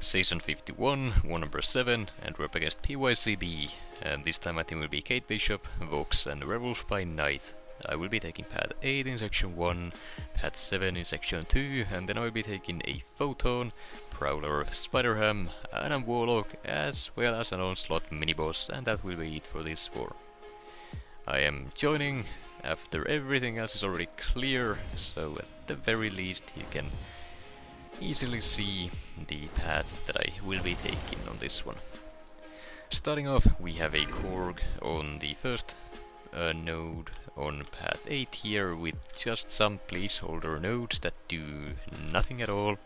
Season 51, one number 7, and we're up against Pycb. And this time my team will be Kate Bishop, Vox, and Werewolf by Night. I will be taking Path 8 in Section 1, Path 7 in Section 2, and then I will be taking a Photon, Prowler, Spider-Ham, and a Warlock, as well as an Onslaught mini-boss, and that will be it for this war. I am joining after everything else is already clear, so at the very least you can easily see the path that I will be taking on this one. Starting off, we have a Korg on the first node on path 8 here, with just some placeholder nodes that do nothing at all,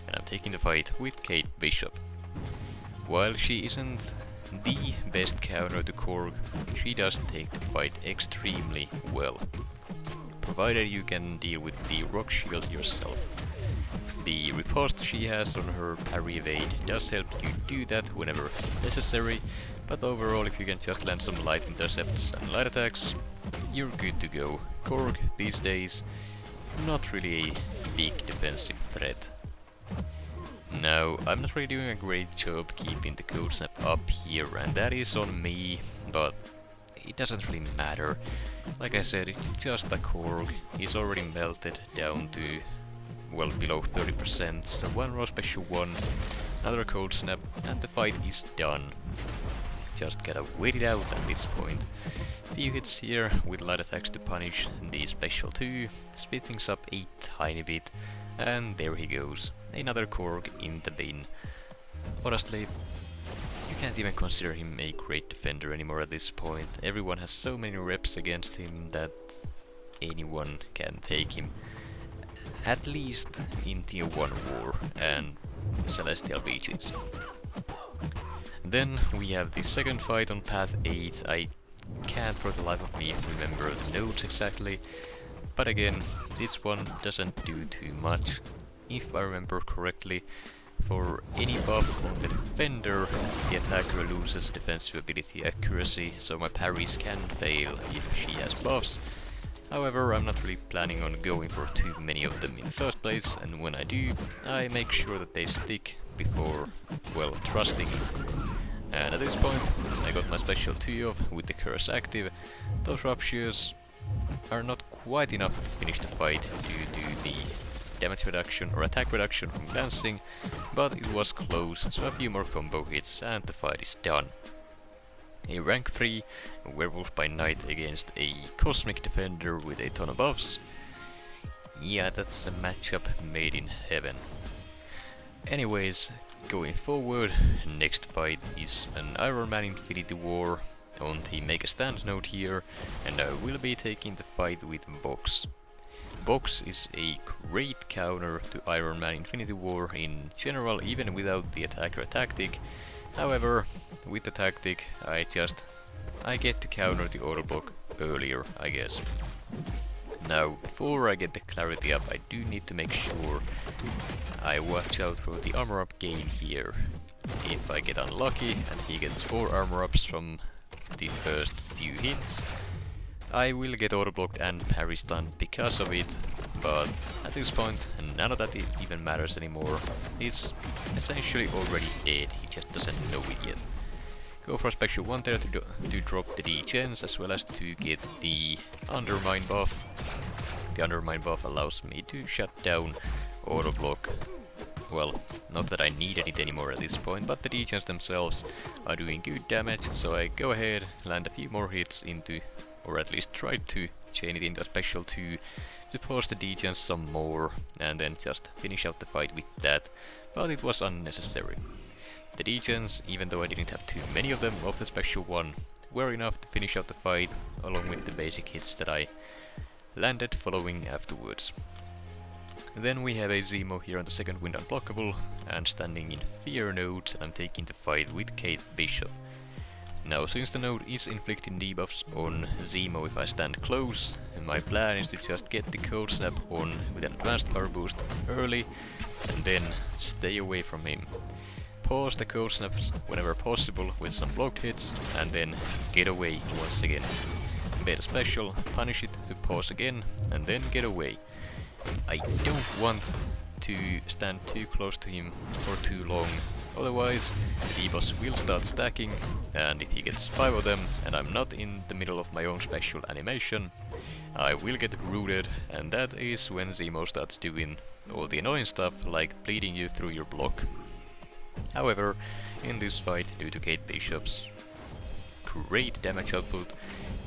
and I'm taking the fight with Kate Bishop. While she isn't the best counter to Korg, she does take the fight extremely well, provided you can deal with the rock shield yourself. The riposte she has on her parry evade does help you do that whenever necessary, but overall if you can just land some light intercepts and light attacks, you're good to go. Korg these days, not really a big defensive threat. Now, I'm not really doing a great job keeping the code snap up here, and that is on me, but it doesn't really matter. Like I said, it's just a Korg. He's already melted down to well below 30%, so one raw special 1, another code snap, and the fight is done. Just gotta wait it out at this point. Few hits here with light attacks to punish the special 2, speed things up a tiny bit, and there he goes. Another Korg in the bin. Honestly, you can't even consider him a great defender anymore at this point. Everyone has so many reps against him that anyone can take him. At least in Tier 1 War and Celestial Beaches. Then we have the second fight on Path 8. I can't for the life of me remember the nodes exactly, but again, this one doesn't do too much. If I remember correctly, for any buff on the defender, the attacker loses defensive ability accuracy, so my parries can fail if she has buffs. However, I'm not really planning on going for too many of them in the first place, and when I do, I make sure that they stick before, well, trusting it. And at this point, I got my special 2 off with the curse active. Those ruptures are not quite enough to finish the fight due to the damage reduction or attack reduction from glancing, but it was close, so a few more combo hits and the fight is done. A rank 3 Werewolf by Night against a Cosmic Defender with a ton of buffs. Yeah, that's a matchup made in heaven. Anyways, going forward, next fight is an Iron Man Infinity War on the Make a Stand node here, and I will be taking the fight with Vox. Vox is a great counter to Iron Man Infinity War in general, even without the attacker tactic. However, with the tactic, I get to counter the auto block earlier, I guess. Now, before I get the clarity up, I do need to make sure I watch out for the armor up gain here. If I get unlucky and he gets 4 armor ups from the first few hits, I will get auto blocked and parry stunned because of it, but at this point none of that even matters anymore. He's essentially already dead, he just doesn't know it yet. Go for a special 1 there to drop the degens as well as to get the Undermine buff. The Undermine buff allows me to shut down auto block. Well, not that I needed it anymore at this point, but the degens themselves are doing good damage, so I go ahead, land a few more hits into, or at least try to chain it into a special 2 to pause the degens some more, and then just finish out the fight with that, but it was unnecessary. The degens, even though I didn't have too many of them of the special 1, were enough to finish out the fight, along with the basic hits that I landed following afterwards. Then we have a Zemo here on the second wind unblockable, and standing in fear nodes, and I'm taking the fight with Kate Bishop. Now, since the node is inflicting debuffs on Zemo if I stand close, my plan is to just get the code snap on with an advanced power boost early, and then stay away from him. Pause the code snaps whenever possible with some blocked hits, and then get away once again. Beta special, punish it to pause again, and then get away. I don't want to stand too close to him for too long, otherwise the debuffs will start stacking, and if he gets 5 of them and I'm not in the middle of my own special animation, I will get rooted, and that is when Zemo starts doing all the annoying stuff like bleeding you through your block. However, in this fight, due to Kate Bishop's great damage output,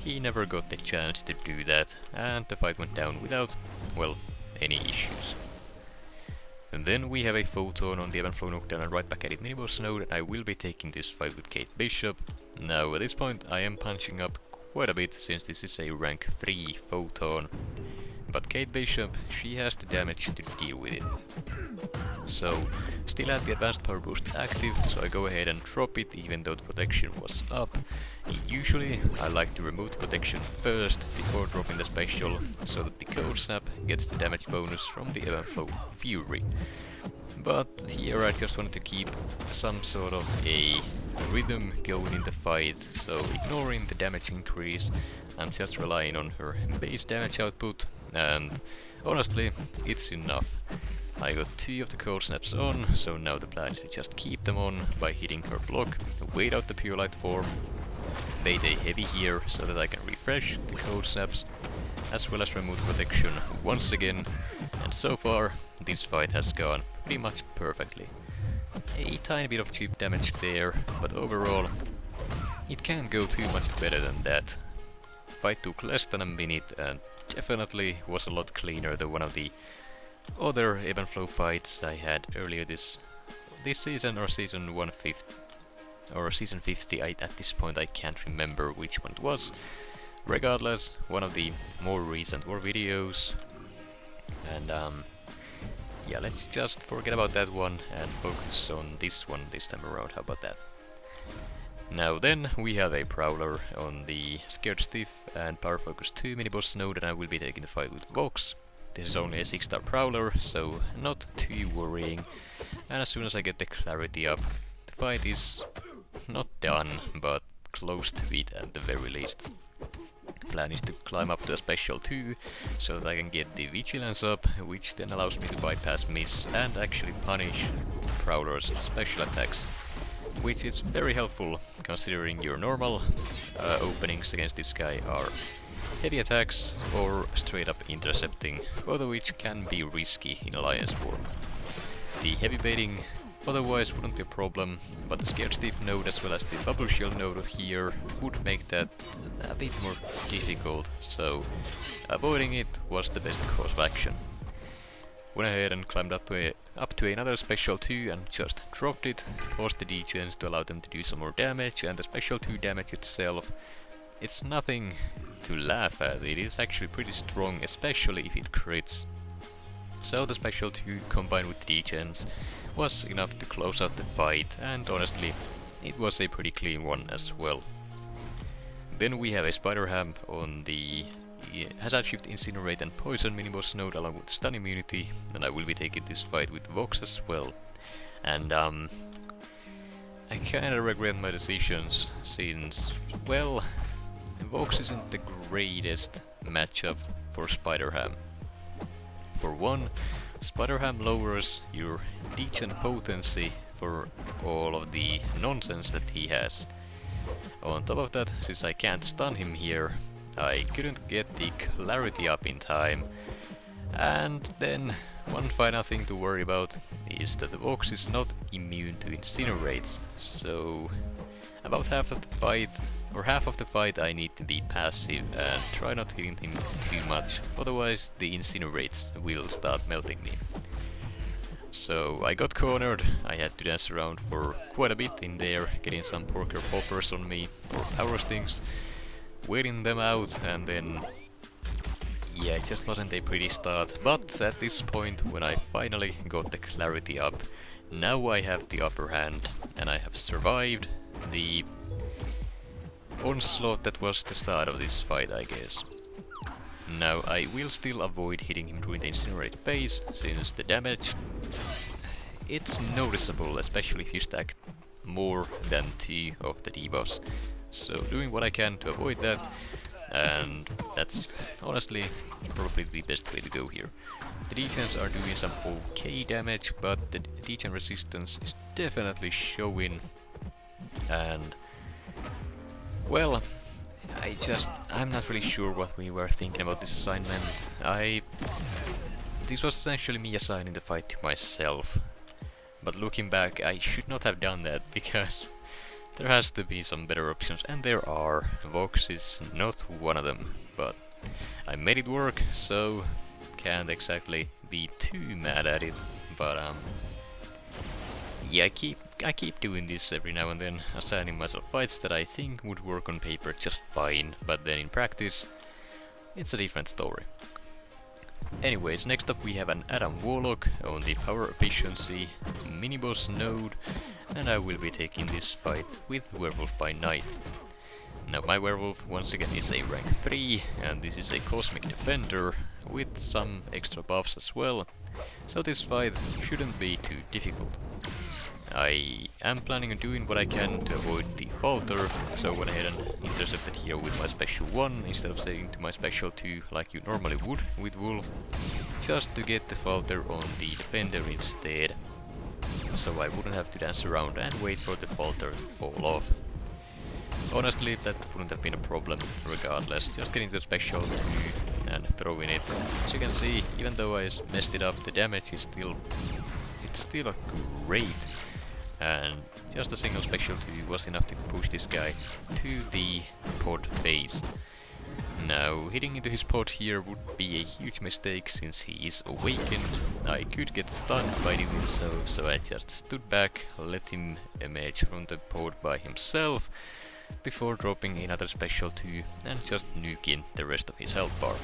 he never got the chance to do that, and the fight went down without, well, any issues. And then we have a Photon on the Ebb and Flow knockdown and right back at it miniboss node, and I will be taking this fight with Kate Bishop. Now at this point I am punching up quite a bit since this is a rank 3 Photon, but Kate Bishop, she has the damage to deal with it. So, still had the advanced power boost active, so I go ahead and drop it even though the protection was up. Usually I like to remove the protection first before dropping the special, so that the code snap gets the damage bonus from the Ebb and Flow Fury. But here I just wanted to keep some sort of a rhythm going in the fight, so ignoring the damage increase, I'm just relying on her base damage output, and honestly, it's enough. I got 2 of the code snaps on, so now the plan is to just keep them on by hitting her block, wait out the pure light form, bait a heavy here so that I can refresh the code snaps, as well as remove the protection once again, and so far this fight has gone pretty much perfectly. A tiny bit of cheap damage there, but overall it can't go too much better than that. The fight took less than a minute and definitely was a lot cleaner than one of the other Ebb and Flow fights I had earlier this season, or season 150, or season 50, at this point I can't remember which one it was. Regardless, one of the more recent war videos, and yeah, let's just forget about that one and focus on this one this time around. How about that? Now then, we have a Prowler on the Scared Stiff and Power Focus 2 miniboss node, and I will be taking the fight with Vox. This is only a 6-star Prowler, so not too worrying, and as soon as I get the clarity up, the fight is not done, but close to it at the very least. The plan is to climb up to a special 2, so that I can get the Vigilance up, which then allows me to bypass miss and actually punish Prowler's special attacks, which is very helpful considering your normal openings against this guy are heavy attacks or straight up intercepting, both of which can be risky in Alliance War. The heavy baiting otherwise wouldn't be a problem, but the Scared Stiff node as well as the Bubble Shield node here would make that a bit more difficult, so avoiding it was the best course of action. Went ahead and climbed up to another special 2 and just dropped it, paused the degens to allow them to do some more damage, and the special 2 damage itself, it's nothing to laugh at. It is actually pretty strong, especially if it crits. So the special 2 combined with the degens was enough to close out the fight, and honestly it was a pretty clean one as well. Then we have a Spider Ham on the Hazard Shift, Incinerate and Poison miniboss node along with Stun Immunity, and I will be taking this fight with Vox as well. And I kinda regret my decisions since, well, Vox isn't the greatest matchup for Spider Ham. For one, Spider Ham lowers your degen potency for all of the nonsense that he has. On top of that, since I can't stun him here, I couldn't get the clarity up in time. And then, one final thing to worry about is that the Vox is not immune to incinerates, so about half of the fight I need to be passive and try not hitting him too much, otherwise the incinerates will start melting me. So I got cornered, I had to dance around for quite a bit in there, getting some porker poppers on me for power stings, waiting them out, and then yeah, it just wasn't a pretty start. But at this point, when I finally got the clarity up, now I have the upper hand, and I have survived the onslaught that was the start of this fight, I guess. Now I will still avoid hitting him during the incinerate phase, since the damage, it's noticeable, especially if you stack more than 2 of the debuffs. So doing what I can to avoid that, and that's honestly probably the best way to go here. The degens are doing some okay damage, but the degen resistance is definitely showing, and well, I'm not really sure what we were thinking about this assignment. This was essentially me assigning the fight to myself, but looking back I should not have done that, because there has to be some better options, and there are. Vox is not one of them, but I made it work, so can't exactly be too mad at it. But yeah, I keep doing this every now and then, assigning myself fights that I think would work on paper just fine, but then in practice it's a different story. Anyways, next up we have an Adam Warlock on the power efficiency mini-boss node, and I will be taking this fight with Werewolf by Night. Now my Werewolf once again is a rank 3, and this is a Cosmic Defender with some extra buffs as well, so this fight shouldn't be too difficult. I am planning on doing what I can to avoid the falter, so went ahead and intercepted here with my special 1 instead of saying to my special 2 like you normally would with Wolf, just to get the falter on the defender instead, so I wouldn't have to dance around and wait for the falter to fall off. Honestly, that wouldn't have been a problem regardless, just getting the special 2 and throwing it. As you can see, even though I messed it up, the damage is still great. And just a single special 2 was enough to push this guy to the pod phase. Now, hitting into his pod here would be a huge mistake since he is awakened. I could get stunned by doing so, so I just stood back, let him emerge from the pod by himself, before dropping another special 2 and just nuking the rest of his health bar.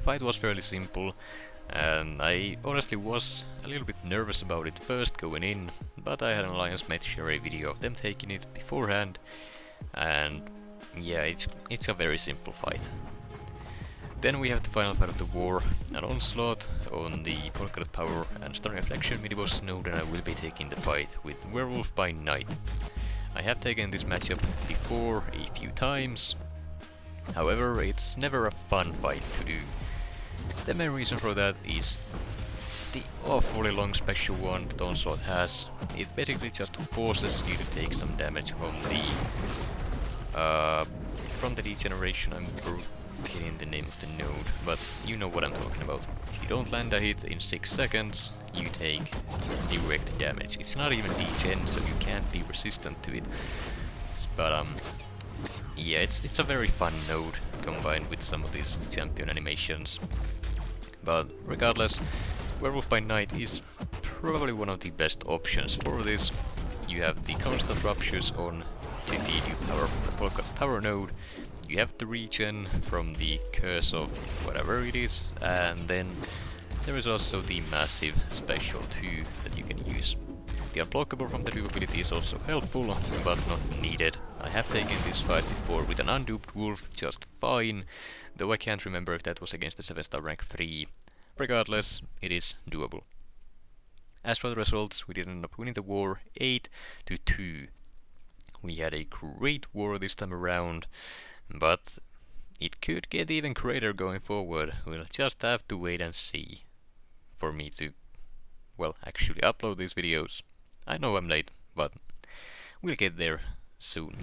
Fight was fairly simple, and I honestly was a little bit nervous about it first going in, but I had an alliance mate share a video of them taking it beforehand, and yeah, it's a very simple fight. Then we have the final fight of the war, an Onslaught on the Polka Power and Stun Reflection mini-boss node, and I will be taking the fight with Werewolf by Night. I have taken this matchup before a few times, however it's never a fun fight to do. The main reason for that is the awfully long special 1 that Onslaught has. It basically just forces you to take some damage from the degeneration. I'm forgetting the name of the node, but you know what I'm talking about. If you don't land a hit in 6 seconds, you take direct damage. It's not even degen, so you can't be resistant to it. But yeah, it's a very fun node combined with some of these champion animations. But regardless, Werewolf by Night is probably one of the best options for this. You have the constant ruptures on to feed you power from the Polka Power node. You have the regen from the curse of whatever it is, and then there is also the massive special 2 that you can use. The unblockable from the durability is also helpful, but not needed. I have taken this fight before with an unduped wolf just fine, though I can't remember if that was against the 7-star rank 3. Regardless, it is doable. As for the results, we did end up winning the war 8-2. We had a great war this time around, but it could get even greater going forward. We'll just have to wait and see for me to, well, actually upload these videos. I know I'm late, but we'll get there soon.